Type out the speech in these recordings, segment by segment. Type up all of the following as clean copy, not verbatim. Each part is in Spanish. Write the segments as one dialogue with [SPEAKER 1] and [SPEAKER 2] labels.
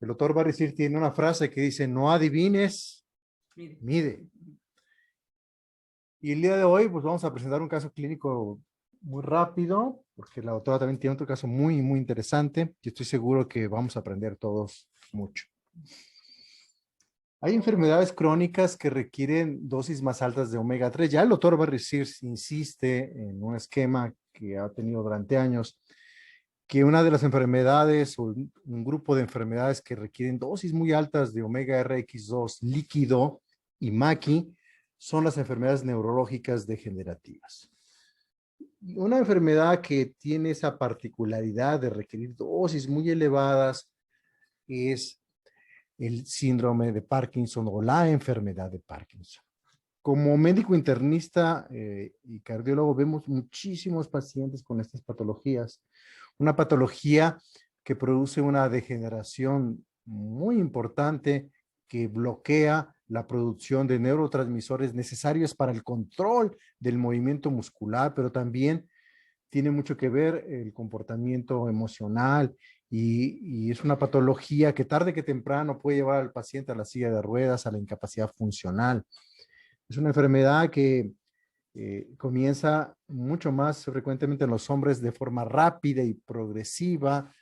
[SPEAKER 1] El doctor Barrisir tiene una frase que dice, no adivines,
[SPEAKER 2] Mire.
[SPEAKER 1] mide. Y el día de hoy, pues vamos a presentar un caso clínico muy rápido, porque la doctora también tiene otro caso muy, muy interesante, y estoy seguro que vamos a aprender todos mucho. Hay enfermedades crónicas que requieren dosis más altas de omega 3. Ya el doctor Barrisir insiste en un esquema que ha tenido durante años, que una de las enfermedades o un grupo de enfermedades que requieren dosis muy altas de omega RX2 líquido y maqui son las enfermedades neurológicas degenerativas. Una enfermedad que tiene esa particularidad de requerir dosis muy elevadas es el síndrome de Parkinson o la enfermedad de Parkinson. Como médico internista y cardiólogo vemos muchísimos pacientes con estas patologías. Una patología que produce una degeneración muy importante que bloquea la producción de neurotransmisores necesarios para el control del movimiento muscular, pero también tiene mucho que ver el comportamiento emocional y es una patología que tarde que temprano puede llevar al paciente a la silla de ruedas, a la incapacidad funcional. Es una enfermedad que comienza mucho más frecuentemente en los hombres de forma rápida y progresiva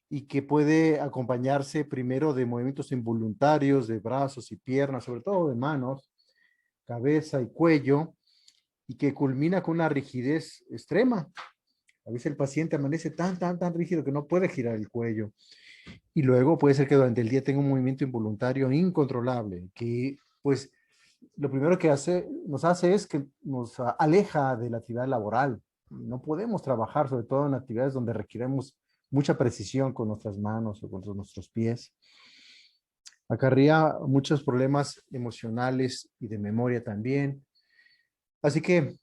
[SPEAKER 1] y que puede acompañarse primero de movimientos involuntarios de brazos y piernas, sobre todo de manos, cabeza y cuello, y que culmina con una rigidez extrema. A veces el paciente amanece tan rígido que no puede girar el cuello. Y luego puede ser que durante el día tenga un movimiento involuntario incontrolable, que pues lo primero que nos hace es que nos aleja de la actividad laboral. No podemos trabajar, sobre todo en actividades donde requiremos mucha precisión con nuestras manos o con nuestros pies. Acarrea muchos problemas emocionales y de memoria también. Así que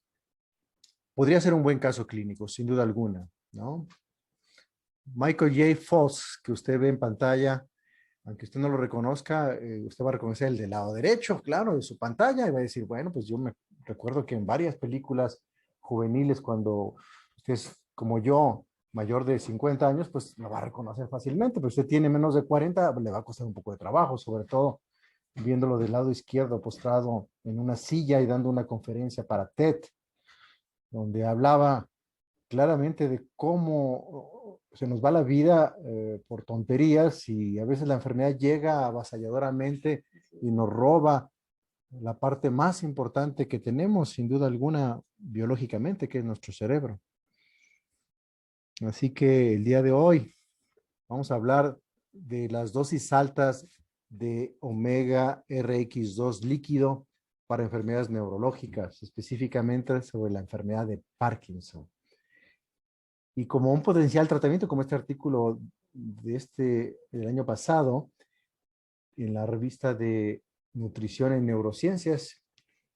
[SPEAKER 1] podría ser un buen caso clínico, sin duda alguna, ¿no? Michael J. Fox, que usted ve en pantalla, aunque usted no lo reconozca, usted va a reconocer el del lado derecho, claro, de su pantalla, y va a decir, bueno, pues yo me recuerdo que en varias películas juveniles, cuando usted es como yo, mayor de 50 años, pues lo va a reconocer fácilmente, pero usted tiene menos de 40, le va a costar un poco de trabajo, sobre todo viéndolo del lado izquierdo, postrado en una silla y dando una conferencia para TED, donde hablaba claramente de cómo se nos va la vida por tonterías y a veces la enfermedad llega avasalladoramente y nos roba la parte más importante que tenemos, sin duda alguna, biológicamente, que es nuestro cerebro. Así que el día de hoy vamos a hablar de las dosis altas de omega RX2 líquido para enfermedades neurológicas, específicamente sobre la enfermedad de Parkinson. Y como un potencial tratamiento, como este artículo del año pasado, en la revista de Nutrición en Neurociencias,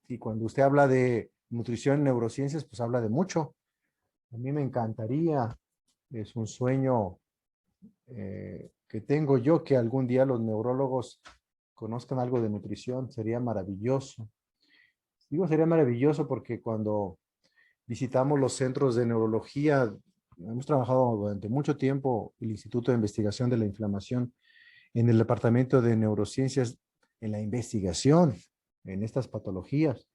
[SPEAKER 1] y cuando usted habla de nutrición en neurociencias, pues habla de mucho. A mí me encantaría, es un sueño que tengo yo, que algún día los neurólogos conozcan algo de nutrición, sería maravilloso. Digo, sería maravilloso porque cuando visitamos los centros de neurología, hemos trabajado durante mucho tiempo el Instituto de Investigación de la Inflamación en el Departamento de Neurociencias, en la investigación en estas patologías.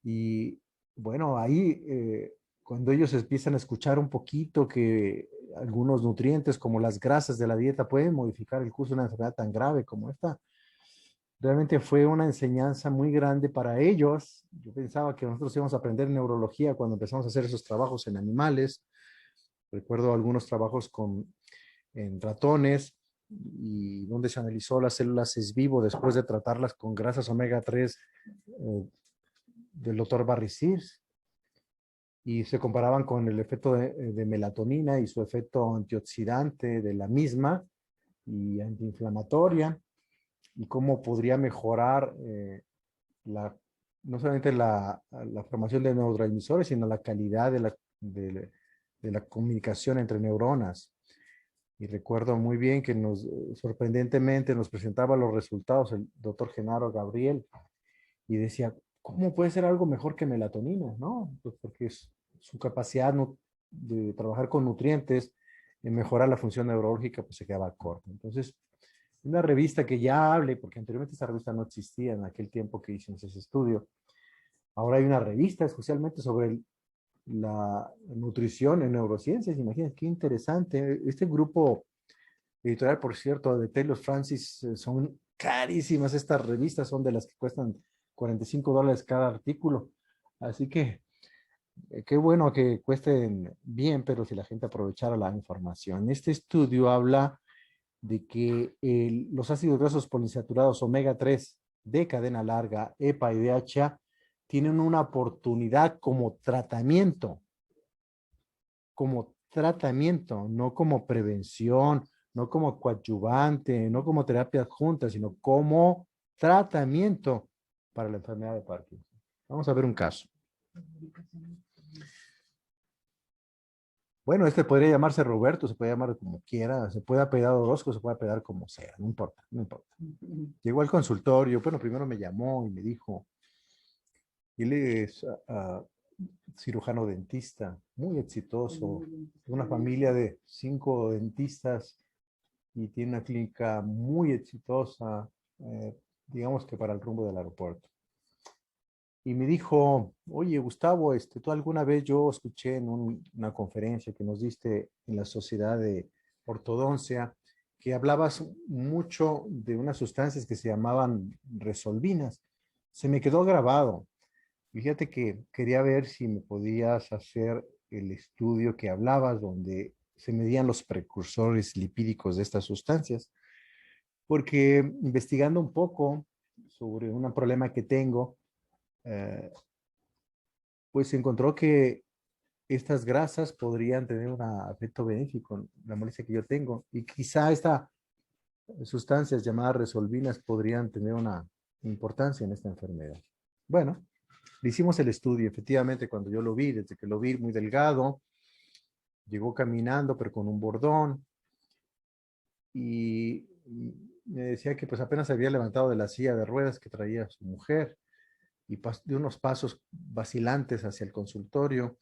[SPEAKER 1] Y bueno, ahí cuando ellos empiezan a escuchar un poquito que algunos nutrientes como las grasas de la dieta pueden modificar el curso de una enfermedad tan grave como esta, realmente fue una enseñanza muy grande para ellos. Yo pensaba que nosotros íbamos a aprender neurología cuando empezamos a hacer esos trabajos en animales. Recuerdo algunos trabajos en ratones y donde se analizó las células ex vivo después de tratarlas con grasas omega 3 del doctor Barrisir y se comparaban con el efecto de melatonina y su efecto antioxidante de la misma y antiinflamatoria y cómo podría mejorar no solamente la formación de neurotransmisores, sino la calidad de la comunicación entre neuronas. Y recuerdo muy bien que sorprendentemente nos presentaba los resultados el doctor Genaro Gabriel y decía, ¿cómo puede ser algo mejor que melatonina? ¿No? Pues porque su capacidad de trabajar con nutrientes, en mejorar la función neurológica, pues se quedaba corta. Entonces, una revista que ya hable, porque anteriormente esta revista no existía en aquel tiempo que hicimos ese estudio. Ahora hay una revista especialmente sobre la nutrición en neurociencias. Imagínense qué interesante. Este grupo editorial, por cierto, de Taylor Francis, son carísimas estas revistas, son de las que cuestan $45 cada artículo. Así que qué bueno que cuesten bien, pero si la gente aprovechara la información. Este estudio habla de que los ácidos grasos poliinsaturados omega 3 de cadena larga, EPA y DHA, tienen una oportunidad como tratamiento, no como prevención, no como coadyuvante, no como terapia adjunta, sino como tratamiento para la enfermedad de Parkinson. Vamos a ver un caso. Bueno, este podría llamarse Roberto, se puede llamar como quiera, se puede apellidar Orozco, se puede apellidar como sea, no importa, no importa. Llegó al consultorio, bueno, primero me llamó y me dijo, él es cirujano dentista, muy exitoso, una familia de 5 dentistas y tiene una clínica muy exitosa, digamos que para el rumbo del aeropuerto. Y me dijo, oye, Gustavo, tú alguna vez yo escuché en una conferencia que nos diste en la Sociedad de Ortodoncia, que hablabas mucho de unas sustancias que se llamaban resolvinas. Se me quedó grabado. Fíjate que quería ver si me podías hacer el estudio que hablabas, donde se medían los precursores lipídicos de estas sustancias, porque investigando un poco sobre un problema que tengo, eh, pues se encontró que estas grasas podrían tener un efecto benéfico en la molestia que yo tengo, y quizá estas sustancias llamadas resolvinas podrían tener una importancia en esta enfermedad. Bueno, le hicimos el estudio, efectivamente, cuando yo lo vi, desde que lo vi muy delgado, llegó caminando, pero con un bordón, y me decía que pues apenas había levantado de la silla de ruedas que traía su mujer, y de unos pasos vacilantes hacia el consultorio.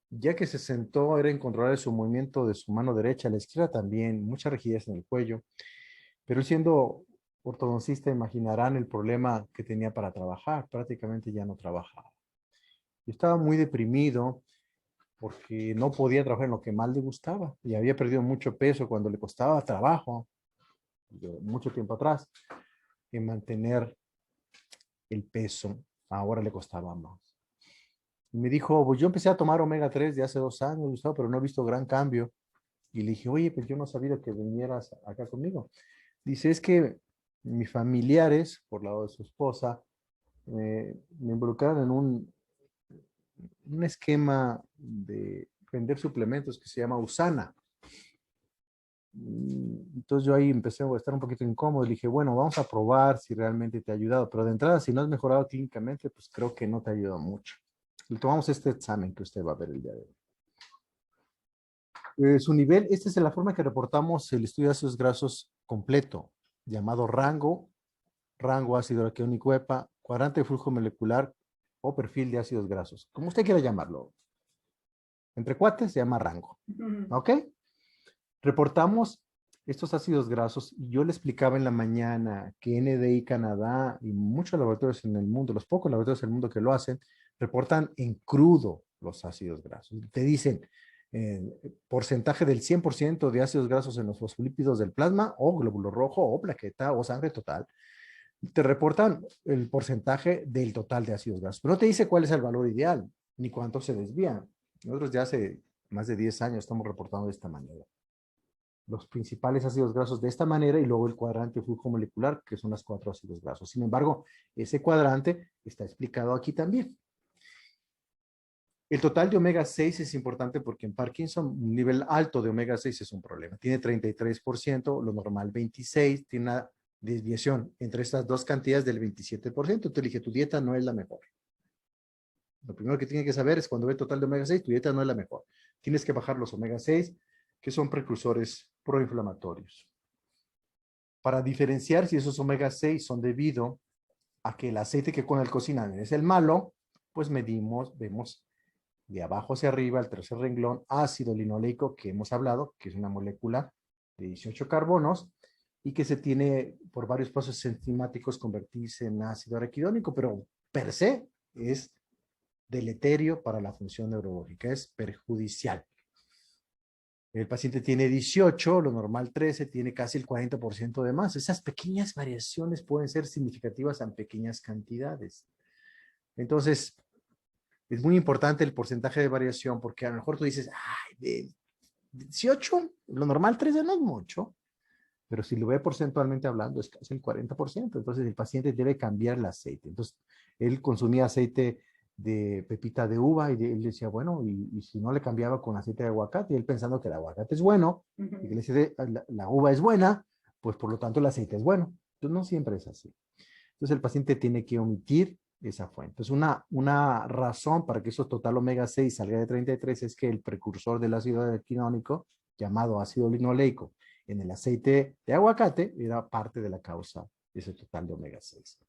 [SPEAKER 1] Ya que se sentó, era incontrolable su movimiento de su mano derecha a la izquierda también, mucha rigidez en el cuello, pero él siendo ortodoncista, imaginarán el problema que tenía para trabajar, prácticamente ya no trabajaba. Yo estaba muy deprimido porque no podía trabajar en lo que más le gustaba y había perdido mucho peso cuando le costaba trabajo, mucho tiempo atrás, en mantener el peso. Ahora le costaba más. Y me dijo, pues yo empecé a tomar omega 3 de hace 2 años, Gustavo, pero no he visto gran cambio. Y le dije, oye, pues yo no sabía que vinieras acá conmigo. Dice, es que mis familiares, por lado de su esposa, me involucraron en un esquema de vender suplementos que se llama Usana. Entonces yo ahí empecé a estar un poquito incómodo y le dije, bueno, vamos a probar si realmente te ha ayudado, pero de entrada, si no has mejorado clínicamente, pues creo que no te ha ayudado mucho. Le tomamos este examen que usted va a ver el día de hoy. Su nivel, esta es la forma que reportamos el estudio de ácidos grasos completo, llamado rango ácido araquidónico EPA, cuadrante de flujo molecular o perfil de ácidos grasos, como usted quiera llamarlo. Entre cuates se llama rango. ¿Ok? Reportamos estos ácidos grasos y yo le explicaba en la mañana que NDI Canadá y muchos laboratorios en el mundo, los pocos laboratorios en el mundo que lo hacen, reportan en crudo los ácidos grasos. Te dicen porcentaje del 100% de ácidos grasos en los fosfolípidos del plasma o glóbulo rojo o plaqueta o sangre total. Te reportan el porcentaje del total de ácidos grasos, pero no te dice cuál es el valor ideal ni cuánto se desvían. Nosotros ya hace más de 10 años estamos reportando de esta manera los principales ácidos grasos de esta manera y luego el cuadrante flujo molecular, que son los 4 ácidos grasos. Sin embargo, ese cuadrante está explicado aquí también. El total de omega 6 es importante porque en Parkinson un nivel alto de omega 6 es un problema. Tiene 33%, lo normal 26%, tiene una desviación entre estas dos cantidades del 27%. Tú dije, tu dieta no es la mejor. Lo primero que tienes que saber es cuando ve el total de omega 6, tu dieta no es la mejor. Tienes que bajar los omega 6, que son precursores proinflamatorios. Para diferenciar si esos omega 6 son debido a que el aceite que con el cocinan es el malo, pues medimos, vemos de abajo hacia arriba, el tercer renglón, ácido linoleico que hemos hablado, que es una molécula de 18 carbonos, y que se tiene por varios pasos enzimáticos convertirse en ácido araquidónico, pero per se es deleterio para la función neurológica, es perjudicial. El paciente tiene 18, lo normal 13, tiene casi el 40% de más. Esas pequeñas variaciones pueden ser significativas en pequeñas cantidades. Entonces, es muy importante el porcentaje de variación porque a lo mejor tú dices, ay, de 18, lo normal 13 no es mucho, pero si lo ve porcentualmente hablando es casi el 40%. Entonces, el paciente debe cambiar el aceite. Entonces, él consumía aceite de pepita de uva y él decía, bueno, y si no le cambiaba con aceite de aguacate, y él pensando que el aguacate es bueno, y que le dice, la uva es buena, pues por lo tanto el aceite es bueno. Entonces no siempre es así. Entonces el paciente tiene que omitir esa fuente. Entonces una razón para que eso total omega 6 salga de 33 es que el precursor del ácido araquidónico, llamado ácido linoleico, en el aceite de aguacate, era parte de la causa de ese total de omega 6.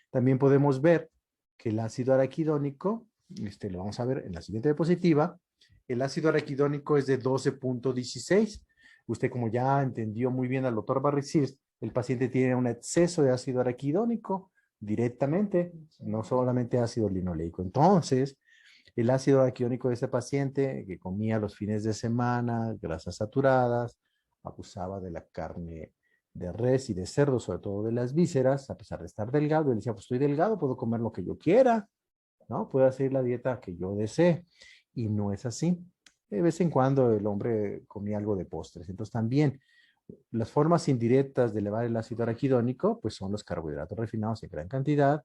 [SPEAKER 1] También podemos ver que el ácido araquidónico, lo vamos a ver en la siguiente diapositiva, el ácido araquidónico es de 12.16. Usted, como ya entendió muy bien al doctor Barricis, el paciente tiene un exceso de ácido araquidónico directamente, no solamente ácido linoleico. Entonces, el ácido araquidónico de ese paciente que comía los fines de semana, grasas saturadas, abusaba de la carne de res y de cerdo, sobre todo de las vísceras, a pesar de estar delgado, él decía, pues estoy delgado, puedo comer lo que yo quiera, ¿no? Puedo hacer la dieta que yo desee. Y no es así. De vez en cuando el hombre comía algo de postres. Entonces también las formas indirectas de elevar el ácido araquidónico, pues son los carbohidratos refinados en gran cantidad,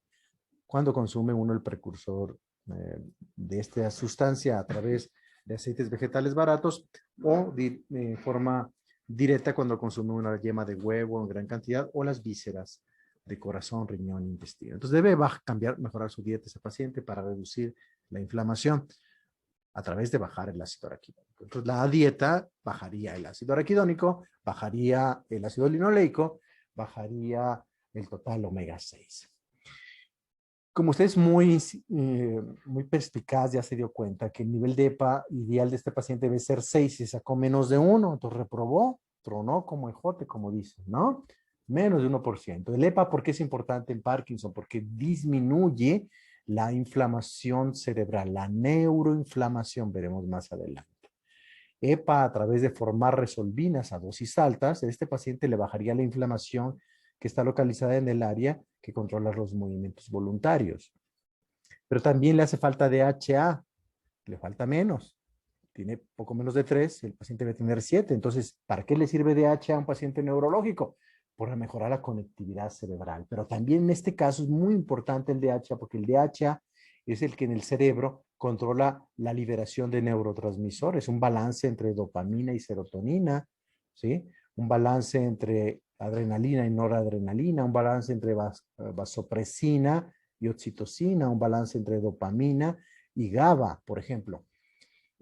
[SPEAKER 1] cuando consume uno el precursor de esta sustancia a través de aceites vegetales baratos o de forma directa cuando consume una yema de huevo en gran cantidad o las vísceras de corazón, riñón, intestino. Entonces debe cambiar, mejorar su dieta ese paciente para reducir la inflamación a través de bajar el ácido araquidónico. Entonces la dieta bajaría el ácido araquidónico, bajaría el ácido linoleico, bajaría el total omega 6. Como usted es muy perspicaz, ya se dio cuenta que el nivel de EPA ideal de este paciente debe ser 6 y sacó menos de 1, entonces reprobó, tronó como ejote, como dicen, ¿no? Menos de 1%. El EPA, ¿por qué es importante en Parkinson? Porque disminuye la inflamación cerebral, la neuroinflamación, veremos más adelante. EPA, a través de formar resolvinas a dosis altas, a este paciente le bajaría la inflamación que está localizada en el área que controla los movimientos voluntarios. Pero también le hace falta DHA, le falta menos. Tiene poco menos de 3, el paciente debe tener 7. Entonces, ¿para qué le sirve DHA a un paciente neurológico? Para mejorar la conectividad cerebral. Pero también en este caso es muy importante el DHA porque el DHA es el que en el cerebro controla la liberación de neurotransmisores, un balance entre dopamina y serotonina, ¿sí? Un balance entre adrenalina y noradrenalina, un balance entre vasopresina y oxitocina, un balance entre dopamina y GABA, por ejemplo.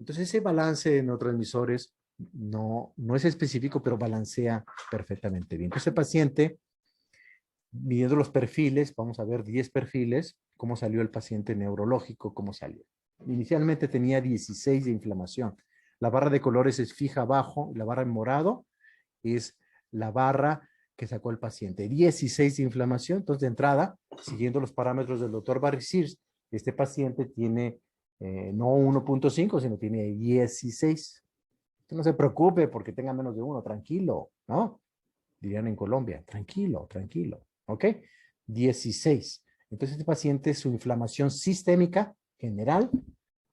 [SPEAKER 1] Entonces ese balance de neurotransmisores no es específico, pero balancea perfectamente bien. Entonces el paciente, midiendo los perfiles, vamos a ver 10 perfiles, cómo salió el paciente neurológico, cómo salió. Inicialmente tenía 16 de inflamación. La barra de colores es fija abajo, la barra en morado es la barra que sacó el paciente. 16 de inflamación, entonces de entrada, siguiendo los parámetros del doctor Barricis, este paciente tiene no 1.5, sino tiene 16. Usted no se preocupe porque tenga menos de 1, tranquilo, ¿no? Dirían en Colombia, tranquilo, tranquilo, ¿ok? 16. Entonces este paciente, su inflamación sistémica general,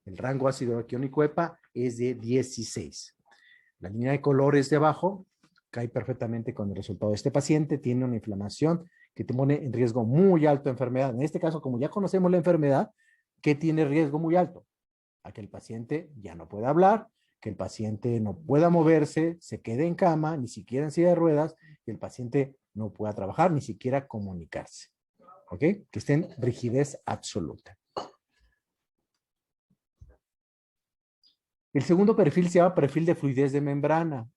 [SPEAKER 1] el rango ácido araquidónico EPA es de 16. La línea de colores de abajo cae perfectamente con el resultado. Este paciente tiene una inflamación que te pone en riesgo muy alto de enfermedad. En este caso, como ya conocemos la enfermedad, ¿qué tiene riesgo muy alto? A que el paciente ya no pueda hablar, que el paciente no pueda moverse, se quede en cama, ni siquiera en silla de ruedas, que el paciente no pueda trabajar, ni siquiera comunicarse. ¿Ok? Que esté en rigidez absoluta. El segundo perfil se llama perfil de fluidez de membrana,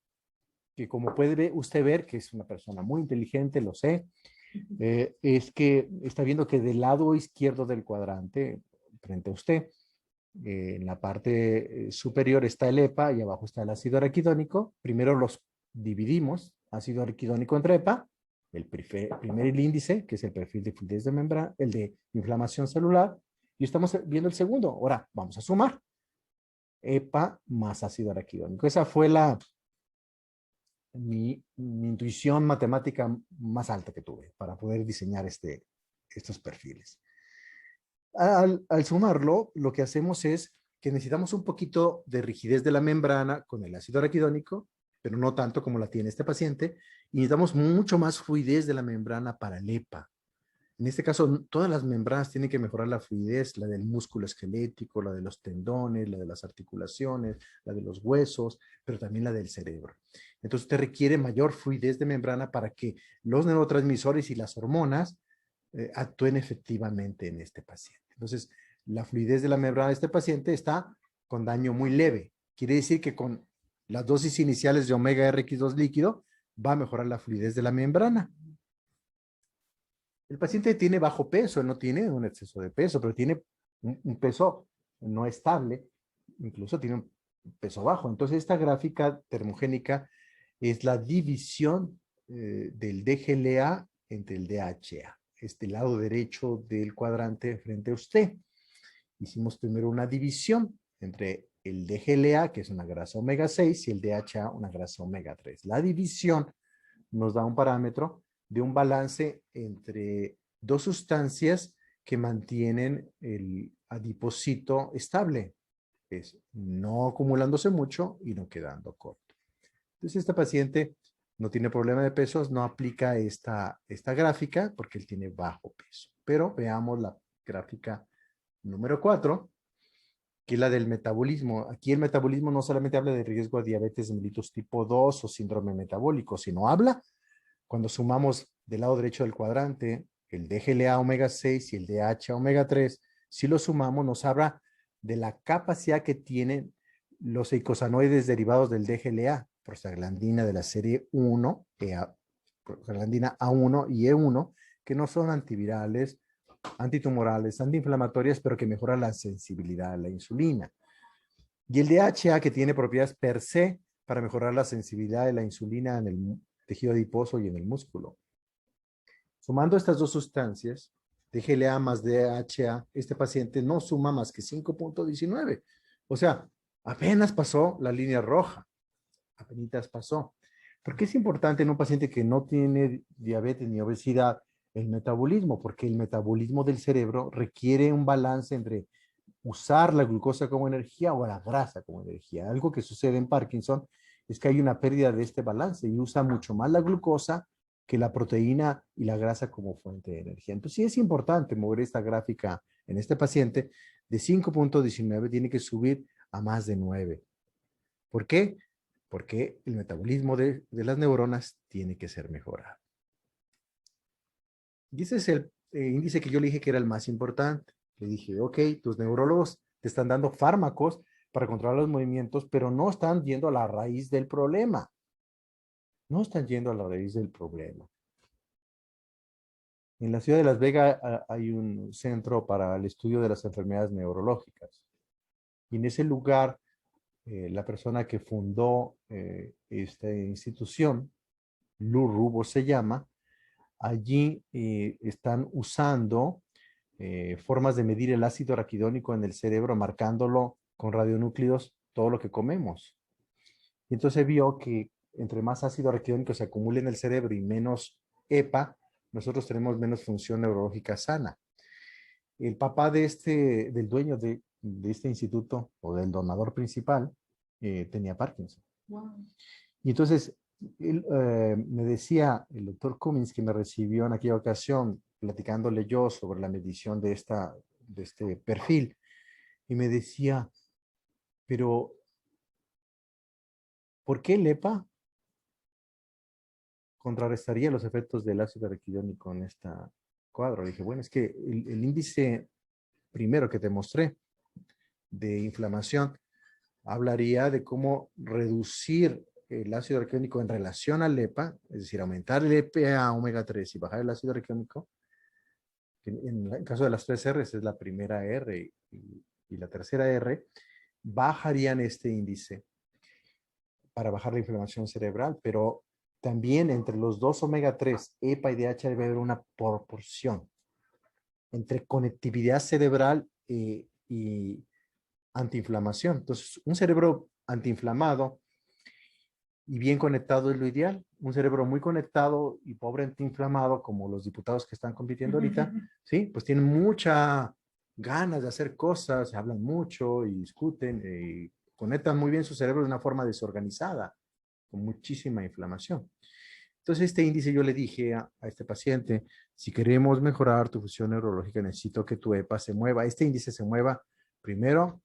[SPEAKER 1] que como puede usted ver, que es una persona muy inteligente, lo sé, es que está viendo que del lado izquierdo del cuadrante, frente a usted, en la parte superior está el EPA y abajo está el ácido araquidónico. Primero los dividimos ácido araquidónico entre EPA, el primer índice, que es el perfil de fluidez de membrana, el de inflamación celular, y estamos viendo el segundo. Ahora vamos a sumar EPA más ácido araquidónico. Esa fue mi intuición matemática más alta que tuve para poder diseñar estos perfiles. Al sumarlo, lo que hacemos es que necesitamos un poquito de rigidez de la membrana con el ácido araquidónico, pero no tanto como la tiene este paciente, y necesitamos mucho más fluidez de la membrana para el EPA. En este caso, todas las membranas tienen que mejorar la fluidez, la del músculo esquelético, la de los tendones, la de las articulaciones, la de los huesos, pero también la del cerebro. Entonces, te requiere mayor fluidez de membrana para que los neurotransmisores y las hormonas actúen efectivamente en este paciente. Entonces, la fluidez de la membrana de este paciente está con daño muy leve. Quiere decir que con las dosis iniciales de omega RX2 líquido va a mejorar la fluidez de la membrana. El paciente tiene bajo peso, no tiene un exceso de peso, pero tiene un peso no estable, incluso tiene un peso bajo. Entonces, esta gráfica termogénica es la división del DGLA entre el DHA, este lado derecho del cuadrante frente a usted. Hicimos primero una división entre el DGLA, que es una grasa omega 6, y el DHA, una grasa omega 3. La división nos da un parámetro de un balance entre dos sustancias que mantienen el adipocito estable, es no acumulándose mucho y no quedando corto. Entonces, este paciente no tiene problema de pesos, no aplica esta gráfica porque él tiene bajo peso. Pero veamos la gráfica número 4, que es la del metabolismo. Aquí el metabolismo no solamente habla de riesgo a diabetes mellitus tipo 2 o síndrome metabólico, sino habla cuando sumamos del lado derecho del cuadrante el DGLA omega 6 y el DHA omega 3, si lo sumamos nos habla de la capacidad que tienen los eicosanoides derivados del DGLA, prostaglandina de la serie 1, prostaglandina A1 y E1, que no son antivirales, antitumorales, antiinflamatorias, pero que mejoran la sensibilidad a la insulina. Y el DHA, que tiene propiedades per se para mejorar la sensibilidad de la insulina en el tejido adiposo y en el músculo. Sumando estas dos sustancias, DGLA más DHA, este paciente no suma más que 5.19. O sea, apenas pasó la línea roja. Apenas pasó. ¿Por qué es importante en un paciente que no tiene diabetes ni obesidad el metabolismo? Porque el metabolismo del cerebro requiere un balance entre usar la glucosa como energía o la grasa como energía. Algo que sucede en Parkinson es que hay una pérdida de este balance y usa mucho más la glucosa que la proteína y la grasa como fuente de energía. Entonces sí es importante mover esta gráfica en este paciente de 5.19 tiene que subir a más de 9. ¿Por qué? Porque el metabolismo de las neuronas tiene que ser mejorado. Y ese es el índice que yo le dije que era el más importante. Le dije, ok, tus neurólogos te están dando fármacos para controlar los movimientos, pero no están yendo a la raíz del problema. No están yendo a la raíz del problema. En la ciudad de Las Vegas hay un centro para el estudio de las enfermedades neurológicas. Y en ese lugar, la persona que fundó esta institución, Lou Rubo se llama, allí están usando formas de medir el ácido araquidónico en el cerebro, marcándolo con radionúclidos todo lo que comemos. Y entonces vio que entre más ácido araquidónico se acumule en el cerebro y menos EPA, nosotros tenemos menos función neurológica sana. El papá del dueño de este instituto o del donador principal tenía Parkinson. Wow. Y entonces me decía el doctor Cummins, que me recibió en aquella ocasión, platicándole yo sobre la medición de este perfil, y me decía, pero ¿por qué el EPA contrarrestaría los efectos del ácido araquidónico en este cuadro? Le dije, bueno, es que el índice primero que te mostré de inflamación hablaría de cómo reducir el ácido araquidónico en relación al EPA, es decir, aumentar el EPA omega 3 y bajar el ácido araquidónico. En el caso de las tres R's, es la primera R y la tercera R, bajarían este índice para bajar la inflamación cerebral, pero también entre los dos omega 3, EPA y DHA, debe haber una proporción entre conectividad cerebral y antiinflamación. Entonces, un cerebro antiinflamado y bien conectado es lo ideal. Un cerebro muy conectado y pobre antiinflamado, como los diputados que están compitiendo ahorita, ¿sí? Pues tienen mucha ganas de hacer cosas, hablan mucho y discuten y conectan muy bien su cerebro de una forma desorganizada, con muchísima inflamación. Entonces, este índice yo le dije a este paciente, si queremos mejorar tu función neurológica, necesito que tu EPA se mueva. Este índice se mueva primero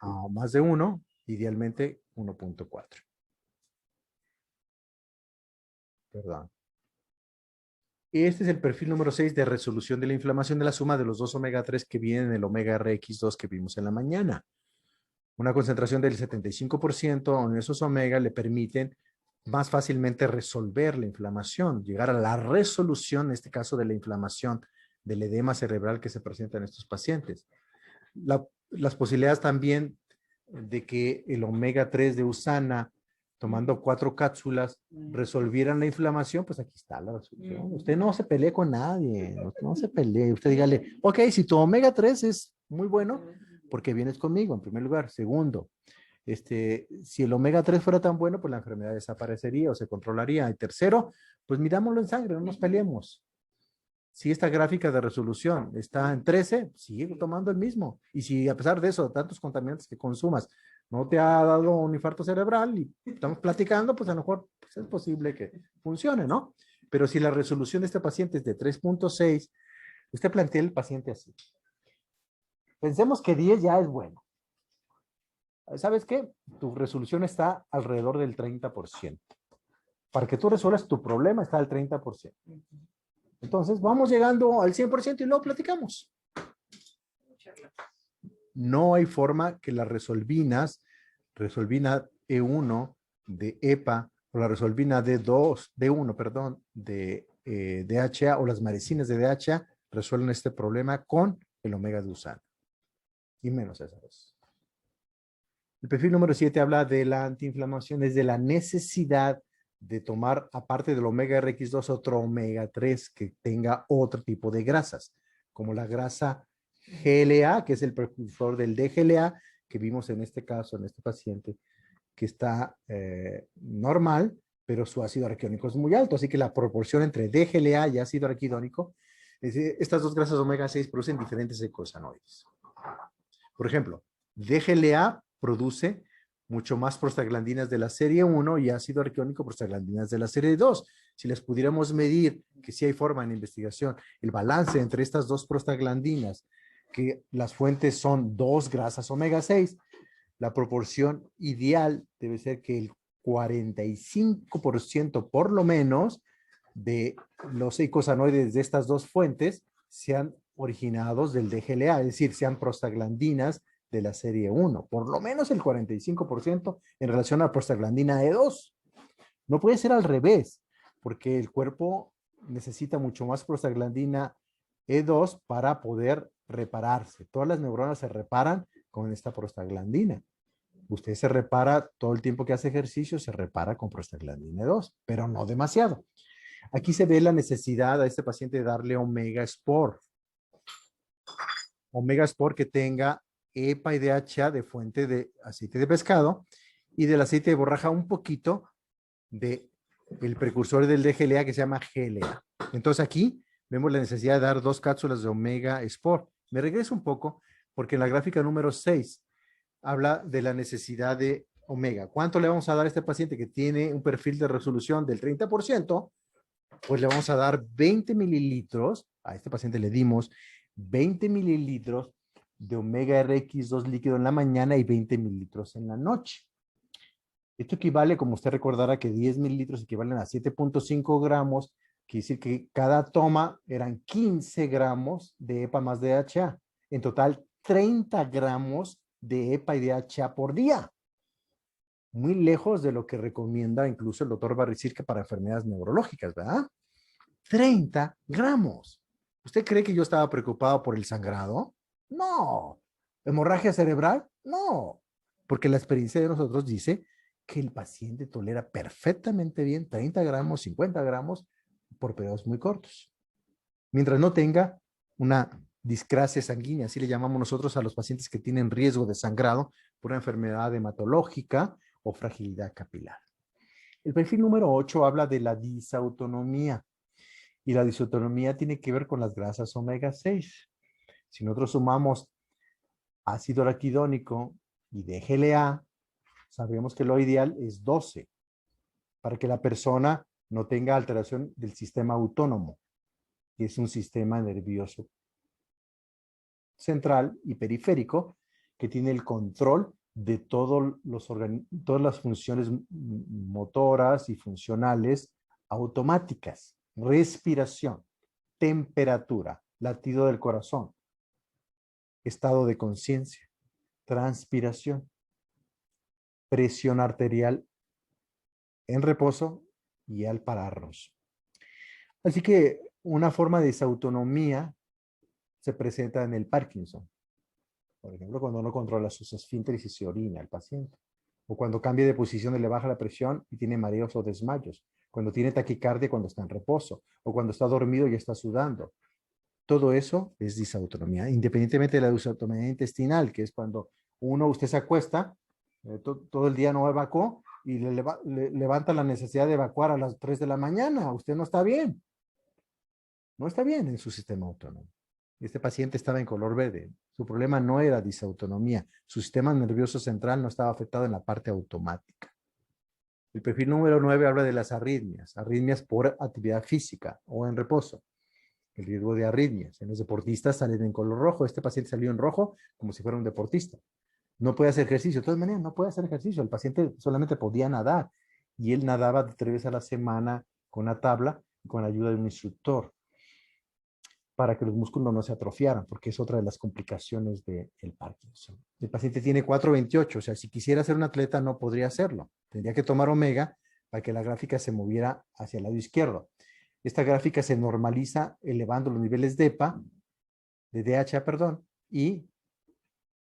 [SPEAKER 1] a más de 1, idealmente 1.4. Perdón. Este es el perfil número 6 de resolución de la inflamación de la suma de los dos omega 3 que vienen en el omega RX2 que vimos en la mañana. Una concentración del 75% en esos omega le permiten más fácilmente resolver la inflamación, llegar a la resolución, en este caso, de la inflamación del edema cerebral que se presenta en estos pacientes. Las posibilidades también de que el omega 3 de Usana, tomando 4 cápsulas, resolvieran la inflamación, pues aquí está la resolución. Usted no se pelee con nadie, no se pelee. Usted dígale, ok, si tu omega 3 es muy bueno, ¿por qué vienes conmigo? En primer lugar. Segundo, si el omega 3 fuera tan bueno, pues la enfermedad desaparecería o se controlaría. Y tercero, pues mirámoslo en sangre, no nos peleemos. Si esta gráfica de resolución está en 13, sigue tomando el mismo. Y si a pesar de eso, tantos contaminantes que consumas, no te ha dado un infarto cerebral y estamos platicando, pues a lo mejor pues es posible que funcione, ¿no? Pero si la resolución de este paciente es de 3.6, usted plantea el paciente así. Pensemos que 10 ya es bueno. ¿Sabes qué? Tu resolución está alrededor del 30%. Para que tú resuelvas tu problema está al 30%. Entonces, vamos llegando al 100% y luego platicamos. No hay forma que las resolvinas, resolvina E1 de EPA o la resolvina D2, D1, perdón, de DHA o las maricinas de DHA resuelven este problema con el omega de Usana. Y menos esa vez. El perfil número 7 habla de la antiinflamación, es de la necesidad de tomar, aparte del omega RX2, otro omega 3 que tenga otro tipo de grasas, como la grasa GLA, que es el precursor del DGLA, que vimos en este caso, en este paciente, que está normal, pero su ácido araquidónico es muy alto, así que la proporción entre DGLA y ácido araquidónico, estas dos grasas omega 6 producen diferentes eicosanoides. Por ejemplo, DGLA produce mucho más prostaglandinas de la serie 1 y ácido araquidónico prostaglandinas de la serie 2. Si les pudiéramos medir, que sí hay forma en investigación, el balance entre estas dos prostaglandinas, que las fuentes son dos grasas omega 6, la proporción ideal debe ser que el 45% por lo menos de los eicosanoides de estas dos fuentes sean originados del DGLA, es decir, sean prostaglandinas de la serie 1, por lo menos el 45% en relación a la prostaglandina E2. No puede ser al revés, porque el cuerpo necesita mucho más prostaglandina E2 para poder repararse. Todas las neuronas se reparan con esta prostaglandina. Usted se repara todo el tiempo que hace ejercicio, se repara con prostaglandina E2, pero no demasiado. Aquí se ve la necesidad a este paciente de darle Omega Sport. Omega Sport que tenga EPA y DHA de fuente de aceite de pescado y del aceite de borraja un poquito de el precursor del DGLA que se llama GLA. Entonces aquí vemos la necesidad de dar 2 cápsulas de Omega Sport. Me regreso un poco porque en la gráfica número 6 habla de la necesidad de omega. ¿Cuánto le vamos a dar a este paciente que tiene un perfil de resolución del 30%? Pues le vamos a dar 20 mililitros. A este paciente le dimos 20 mililitros de omega RX2 líquido en la mañana y 20 mililitros en la noche. Esto equivale, como usted recordará, que 10 mililitros equivalen a 7.5 gramos. Quiere decir que cada toma eran 15 gramos de EPA más DHA. En total, 30 gramos de EPA y DHA por día. Muy lejos de lo que recomienda incluso el doctor Barricirca para enfermedades neurológicas, ¿verdad? 30 gramos. ¿Usted cree que yo estaba preocupado por el sangrado? No. ¿Hemorragia cerebral? No. Porque la experiencia de nosotros dice que el paciente tolera perfectamente bien 30 gramos, 50 gramos por periodos muy cortos. Mientras no tenga una discrasia sanguínea, así le llamamos nosotros a los pacientes que tienen riesgo de sangrado por una enfermedad hematológica o fragilidad capilar. El perfil número 8 habla de la disautonomía. Y la disautonomía tiene que ver con las grasas omega 6. Si nosotros sumamos ácido araquidónico y DHLA, sabemos que lo ideal es 12 para que la persona no tenga alteración del sistema autónomo, que es un sistema nervioso central y periférico que tiene el control de todas las funciones motoras y funcionales automáticas, respiración, temperatura, latido del corazón, estado de conciencia, transpiración, presión arterial en reposo y al pararnos. Así que una forma de desautonomía se presenta en el Parkinson. Por ejemplo, cuando no controla sus esfínteres y se orina el paciente. O cuando cambia de posición y le baja la presión y tiene mareos o desmayos. Cuando tiene taquicardia cuando está en reposo. O cuando está dormido y está sudando. Todo eso es disautonomía, independientemente de la disautonomía intestinal, que es cuando usted se acuesta, todo el día no evacuó y levanta la necesidad de evacuar a las 3 de la mañana. Usted no está bien. No está bien en su sistema autónomo. Este paciente estaba en color verde. Su problema no era disautonomía. Su sistema nervioso central no estaba afectado en la parte automática. El perfil número 9 habla de las arritmias. Arritmias por actividad física o en reposo. El riesgo de arritmias. En los deportistas salen en color rojo. Este paciente salió en rojo como si fuera un deportista. No puede hacer ejercicio. De todas maneras, no puede hacer ejercicio. El paciente solamente podía nadar. Y él nadaba 3 veces a la semana con una tabla y con la ayuda de un instructor, para que los músculos no se atrofiaran, porque es otra de las complicaciones del Parkinson. El paciente tiene 4,28, o sea, si quisiera ser un atleta no podría hacerlo. Tendría que tomar omega para que la gráfica se moviera hacia el lado izquierdo. Esta gráfica se normaliza elevando los niveles de EPA, de DHA, perdón, y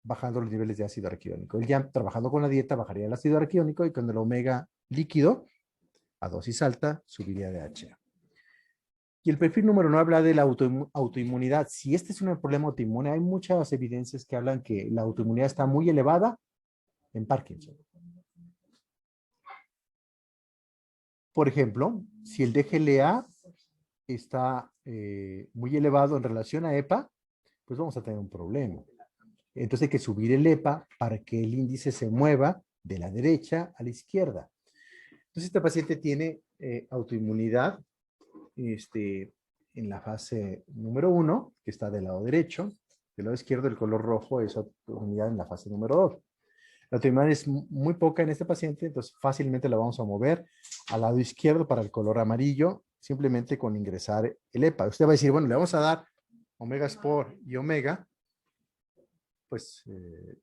[SPEAKER 1] bajando los niveles de ácido araquidónico. Él ya trabajando con la dieta bajaría el ácido araquidónico y con el omega líquido a dosis alta subiría DHA. Y el perfil número 9 habla de la autoinmunidad. Si este es un problema autoinmune, hay muchas evidencias que hablan que la autoinmunidad está muy elevada en Parkinson. Por ejemplo, si el DGLA está muy elevado en relación a EPA, pues vamos a tener un problema. Entonces hay que subir el EPA para que el índice se mueva de la derecha a la izquierda. Entonces este paciente tiene autoinmunidad en la fase número 1, que está del lado derecho. Del lado izquierdo, el color rojo es autoinmunidad en la fase número 2. La autoinmunidad es muy poca en este paciente, entonces fácilmente la vamos a mover al lado izquierdo para el color amarillo, simplemente con ingresar el EPA. Usted va a decir, bueno, le vamos a dar omega sport y omega. Pues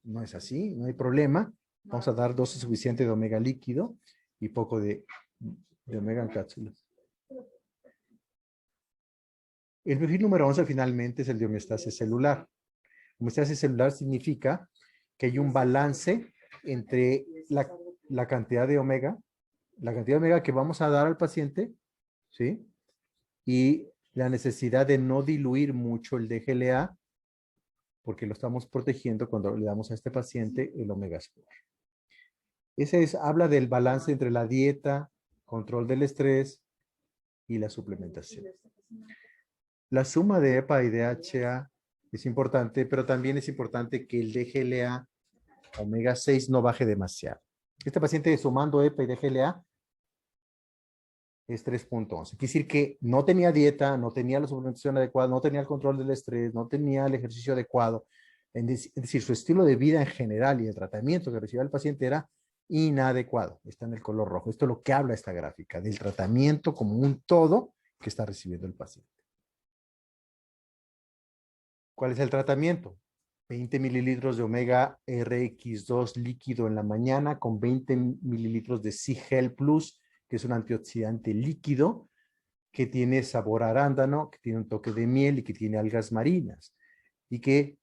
[SPEAKER 1] no es así, no hay problema. Vamos a dar dosis suficiente de omega líquido y poco de omega en cápsulas. El perfil número 11 finalmente es el de homeostasis celular. Homeostasis celular significa que hay un balance entre la cantidad de omega, que vamos a dar al paciente, ¿sí? Y la necesidad de no diluir mucho el DGLA, porque lo estamos protegiendo cuando le damos a este paciente el omega sport. Habla del balance entre la dieta, control del estrés y la suplementación. La suma de EPA y DHA es importante, pero también es importante que el DGLA omega 6 no baje demasiado. Este paciente sumando EPA y DGLA es 3,11. Quiere decir que no tenía dieta, no tenía la suplementación adecuada, no tenía el control del estrés, no tenía el ejercicio adecuado. Es decir, su estilo de vida en general y el tratamiento que recibía el paciente era inadecuado. Está en el color rojo. Esto es lo que habla esta gráfica, del tratamiento como un todo que está recibiendo el paciente. ¿Cuál es el tratamiento? 20 mililitros de omega RX2 líquido en la mañana con 20 mililitros de C-Gel Plus, que es un antioxidante líquido que tiene sabor a arándano, que tiene un toque de miel y que tiene algas marinas. Y que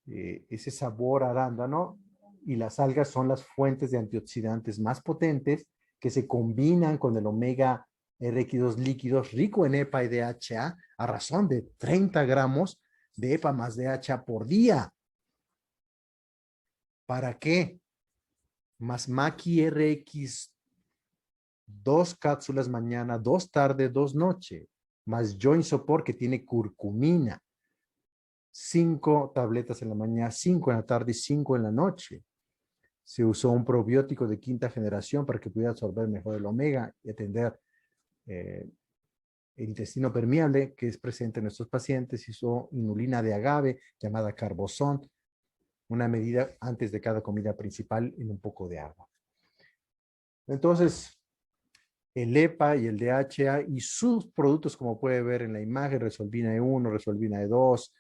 [SPEAKER 1] ese sabor a arándano y las algas son las fuentes de antioxidantes más potentes que se combinan con el omega RX2 líquidos rico en EPA y DHA a razón de 30 gramos de EPA más DHA por día. ¿Para qué? Más Maqui RX, 2 cápsulas mañana, 2 tarde, 2 noche, más Joint Support que tiene curcumina, 5 tabletas en la mañana, 5 en la tarde y 5 en la noche. Se usó un probiótico de 5ª generación para que pudiera absorber mejor el omega y atender el intestino permeable que es presente en nuestros pacientes. Se usó inulina de agave llamada carbozón, una medida antes de cada comida principal en un poco de agua. Entonces, el EPA y el DHA y sus productos, como puede ver en la imagen, Resolvina E1, Resolvina E2,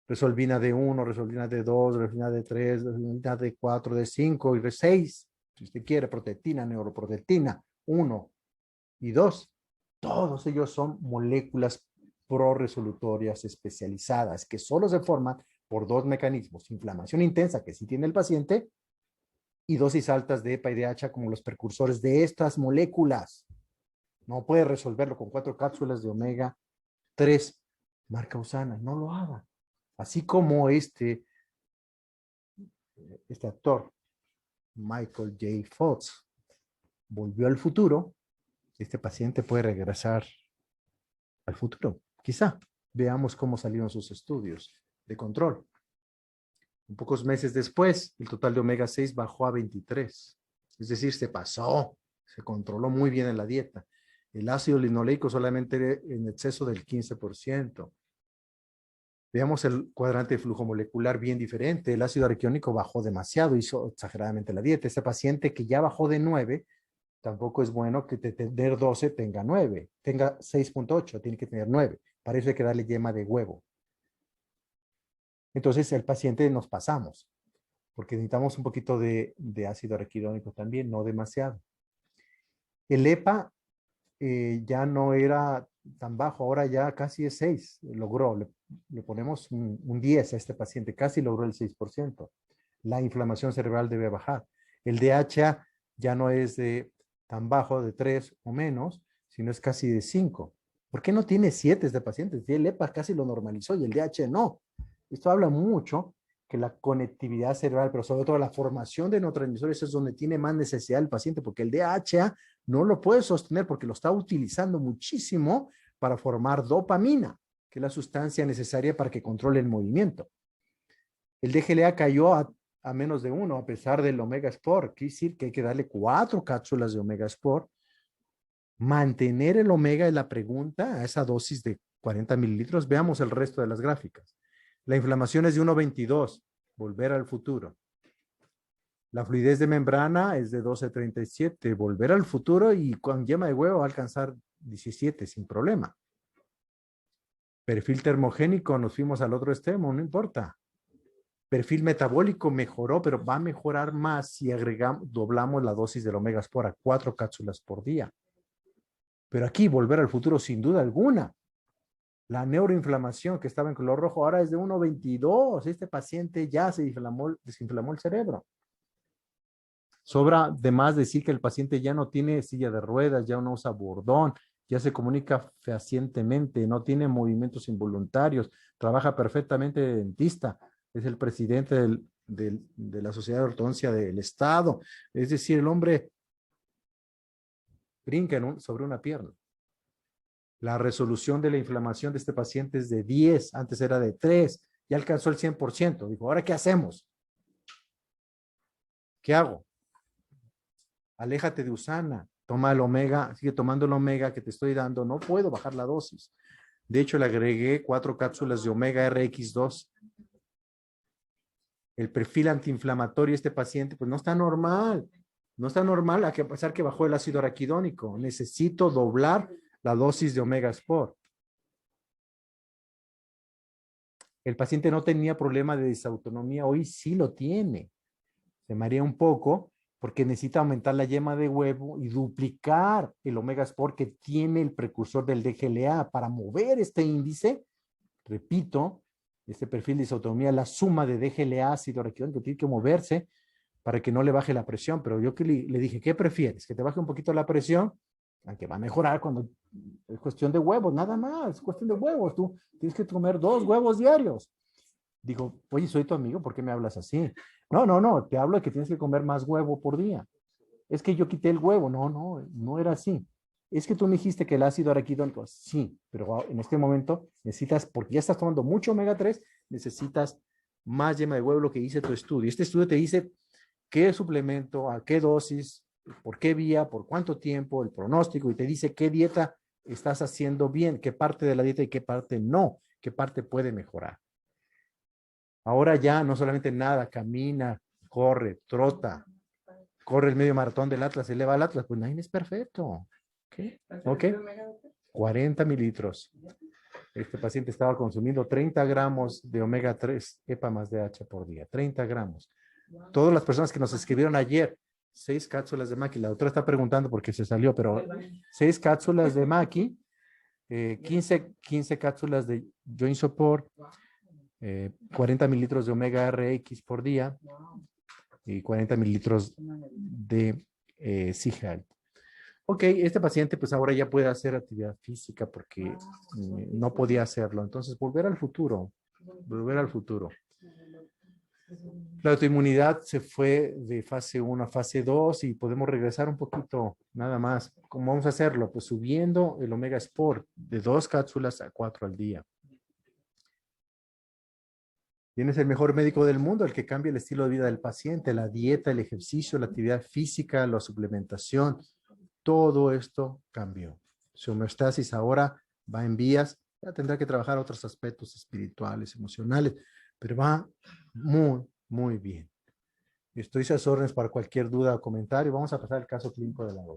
[SPEAKER 1] Resolvina D1, Resolvina D2, Resolvina D3, Resolvina D4, D5 y D6, si usted quiere, protectina, neuroprotectina 1 y 2. Todos ellos son moléculas proresolutorias especializadas que solo se forman por 2 mecanismos: inflamación intensa, que sí tiene el paciente, y dosis altas de EPA y DHA como los precursores de estas moléculas. No puede resolverlo con 4 cápsulas de omega 3, marca Usana, no lo haga. Así como este actor, Michael J. Fox, volvió al futuro, este paciente puede regresar al futuro. Quizá veamos cómo salieron sus estudios de control. Un pocos meses después, el total de omega 6 bajó a 23. Es decir, se pasó, se controló muy bien en la dieta. El ácido linoleico solamente en exceso del 15%. Veamos el cuadrante de flujo molecular bien diferente. El ácido araquidónico bajó demasiado, hizo exageradamente la dieta. Este paciente que ya bajó de 9, tampoco es bueno que de tener 12 tenga 9, tenga 6.8, tiene que tener 9. Para eso hay que darle yema de huevo. Entonces el paciente nos pasamos, porque necesitamos un poquito de ácido araquidónico también, no demasiado. El EPA ya no era tan bajo, ahora ya casi es 6, logró, le ponemos un 10 a este paciente, casi logró el 6%. La inflamación cerebral debe bajar. El DHA ya no es tan bajo, de 3 o menos, sino es casi de 5. ¿Por qué no tiene 7 este paciente? El EPA casi lo normalizó y el DHA no. Esto habla mucho que la conectividad cerebral, pero sobre todo la formación de neurotransmisores es donde tiene más necesidad el paciente, porque el DHA no lo puede sostener porque lo está utilizando muchísimo para formar dopamina, que es la sustancia necesaria para que controle el movimiento. El DGLA cayó a menos de 1 a pesar del Omega Sport. Quiere decir que hay que darle 4 cápsulas de Omega Sport. Mantener el omega es la pregunta a esa dosis de 40 mililitros. Veamos el resto de las gráficas. La inflamación es de 1.22, volver al futuro. La fluidez de membrana es de 12.37, volver al futuro, y con yema de huevo va a alcanzar 17 sin problema. Perfil termogénico, nos fuimos al otro extremo, no importa. Perfil metabólico mejoró, pero va a mejorar más si doblamos la dosis del omega sport a 4 cápsulas por día. Pero aquí volver al futuro sin duda alguna. La neuroinflamación que estaba en color rojo ahora es de 1.22. Este paciente ya se desinflamó el cerebro. Sobra de más decir que el paciente ya no tiene silla de ruedas, ya no usa bordón, ya se comunica fehacientemente, no tiene movimientos involuntarios, trabaja perfectamente de dentista, es el presidente de la Sociedad de Ortodoncia del Estado. Es decir, el hombre brinca sobre una pierna. La resolución de la inflamación de este paciente es de 10, antes era de 3, ya alcanzó el 100%. Dijo, ¿ahora qué hacemos? ¿Qué hago? Aléjate de Usana, toma el omega, sigue tomando el omega que te estoy dando, no puedo bajar la dosis. De hecho, le agregué 4 cápsulas de omega RX2. El perfil antiinflamatorio de este paciente, pues no está normal. No está normal, a pesar que bajó el ácido araquidónico. Necesito doblar la dosis de omega sport. El paciente no tenía problema de disautonomía, hoy sí lo tiene. Se marea un poco porque necesita aumentar la yema de huevo y duplicar el omega sport que tiene el precursor del DGLA para mover este índice. Repito, este perfil de disautonomía, la suma de DGLA ácido araquidónico tiene que moverse para que no le baje la presión, pero yo que le dije, ¿qué prefieres? ¿Que te baje un poquito la presión? Aunque va a mejorar cuando es cuestión de huevos, nada más, es cuestión de huevos. Tú tienes que comer 2 huevos diarios. Digo, oye, soy tu amigo, ¿por qué me hablas así? No, no, no, te hablo de que tienes que comer más huevo por día. Es que yo quité el huevo. No, no, no era así. Es que tú me dijiste que el ácido araquidónico, sí, pero en este momento necesitas, porque ya estás tomando mucho omega 3, necesitas más yema de huevo, lo que dice tu estudio. Este estudio te dice qué suplemento, a qué dosis, por qué vía, por cuánto tiempo, el pronóstico, y te dice qué dieta estás haciendo bien, qué parte de la dieta y qué parte no, qué parte puede mejorar. Ahora ya no solamente nada, camina, corre, trota, corre el medio maratón del Atlas, eleva al Atlas, pues nadie es perfecto. ¿Okay? ¿Ok? 40 mililitros. Este paciente estaba consumiendo 30 gramos de omega 3, EPA más DH por día. 30 gramos. Todas las personas que nos escribieron ayer, 6 cápsulas de Maqui. La doctora está preguntando por qué se salió, pero 6 cápsulas de Maqui, 15 cápsulas de Joint Support, 40 mililitros de omega RX por día y 40 mililitros de Sea. Ok, este paciente pues ahora ya puede hacer actividad física porque no podía hacerlo. Entonces, volver al futuro, volver al futuro. La autoinmunidad se fue de fase 1 a fase 2 y podemos regresar un poquito nada más. ¿Cómo vamos a hacerlo? Pues subiendo el Omega Sport de 2 cápsulas a 4 al día. Tienes el mejor médico del mundo, el que cambia el estilo de vida del paciente, la dieta, el ejercicio, la actividad física, la suplementación. Todo esto cambió. Su homeostasis ahora va en vías, ya tendrá que trabajar otros aspectos espirituales, emocionales, pero va muy, muy bien. Estoy a sus órdenes para cualquier duda o comentario. Vamos a pasar al caso clínico de la doctora.